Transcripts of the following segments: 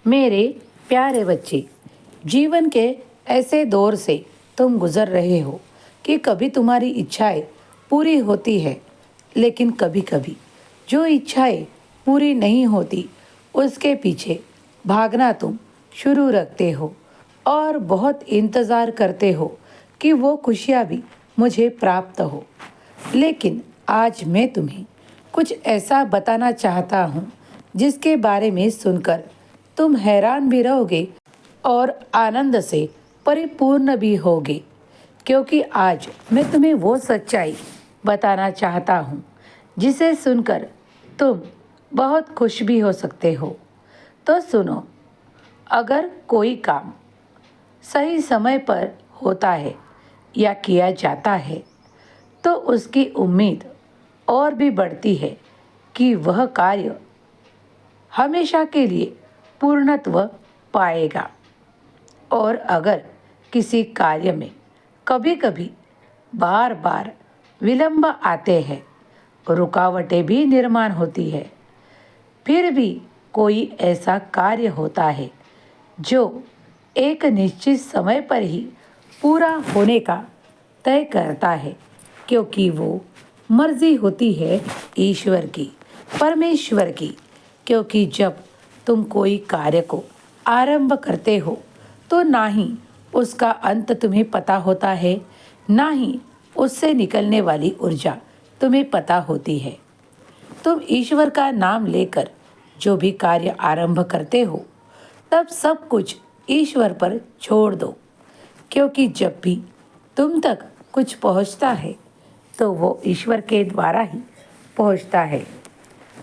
मेरे प्यारे बच्चे, जीवन के ऐसे दौर से तुम गुजर रहे हो कि कभी तुम्हारी इच्छाएं पूरी होती है, लेकिन कभी-कभी जो इच्छाएं पूरी नहीं होती, उसके पीछे भागना तुम शुरू रखते हो और बहुत इंतज़ार करते हो कि वो खुशियाँ भी मुझे प्राप्त हो। लेकिन आज मैं तुम्हें कुछ ऐसा बताना चाहता हूँ जिसके बारे में सुनकर तुम हैरान भी रहोगे और आनंद से परिपूर्ण भी होगे, क्योंकि आज मैं तुम्हें वो सच्चाई बताना चाहता हूँ जिसे सुनकर तुम बहुत खुश भी हो सकते हो। तो सुनो, अगर कोई काम सही समय पर होता है या किया जाता है तो उसकी उम्मीद और भी बढ़ती है कि वह कार्य हमेशा के लिए पूर्णत्व पाएगा। और अगर किसी कार्य में कभी-कभी बार-बार विलंब आते हैं, रुकावटें भी निर्माण होती है, फिर भी कोई ऐसा कार्य होता है जो एक निश्चित समय पर ही पूरा होने का तय करता है, क्योंकि वो मर्जी होती है ईश्वर की, परमेश्वर की। क्योंकि जब तुम कोई कार्य को आरंभ करते हो तो ना ही उसका अंत तुम्हें पता होता है, ना ही उससे निकलने वाली ऊर्जा तुम्हें पता होती है। तुम ईश्वर का नाम लेकर जो भी कार्य आरंभ करते हो, तब सब कुछ ईश्वर पर छोड़ दो, क्योंकि जब भी तुम तक कुछ पहुंचता है तो वो ईश्वर के द्वारा ही पहुंचता है।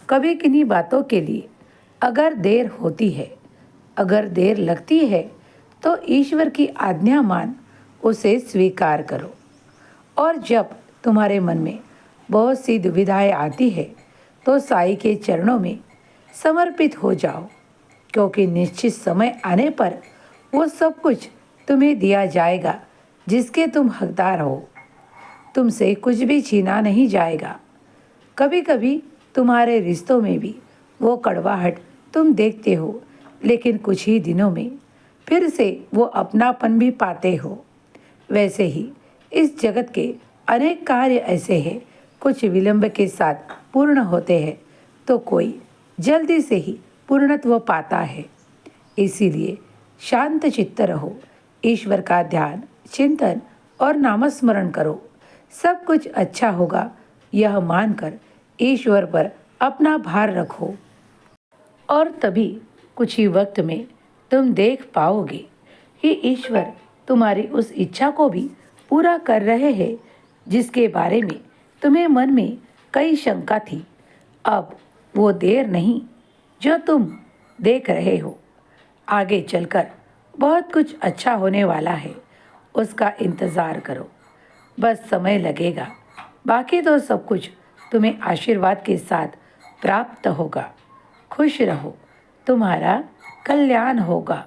कभी किन्हीं बातों के लिए अगर देर होती है, अगर देर लगती है, तो ईश्वर की आज्ञा मान उसे स्वीकार करो। और जब तुम्हारे मन में बहुत सी दुविधाएं आती है तो साईं के चरणों में समर्पित हो जाओ, क्योंकि निश्चित समय आने पर वो सब कुछ तुम्हें दिया जाएगा जिसके तुम हकदार हो। तुमसे कुछ भी छीना नहीं जाएगा। कभी कभी तुम्हारे रिश्तों में भी वो कड़वाहट तुम देखते हो, लेकिन कुछ ही दिनों में फिर से वो अपनापन भी पाते हो। वैसे ही इस जगत के अनेक कार्य ऐसे हैं, कुछ विलंब के साथ पूर्ण होते हैं तो कोई जल्दी से ही पूर्णत्व पाता है। इसीलिए शांत चित्त रहो, ईश्वर का ध्यान, चिंतन और नामस्मरण करो। सब कुछ अच्छा होगा, यह मानकर ईश्वर पर अपना भार रखो, और तभी कुछ ही वक्त में तुम देख पाओगे कि ईश्वर तुम्हारी उस इच्छा को भी पूरा कर रहे हैं जिसके बारे में तुम्हें मन में कई शंका थी। अब वो देर नहीं जो तुम देख रहे हो, आगे चलकर बहुत कुछ अच्छा होने वाला है, उसका इंतज़ार करो। बस समय लगेगा, बाकी तो सब कुछ तुम्हें आशीर्वाद के साथ प्राप्त होगा। खुश रहो, तुम्हारा कल्याण होगा।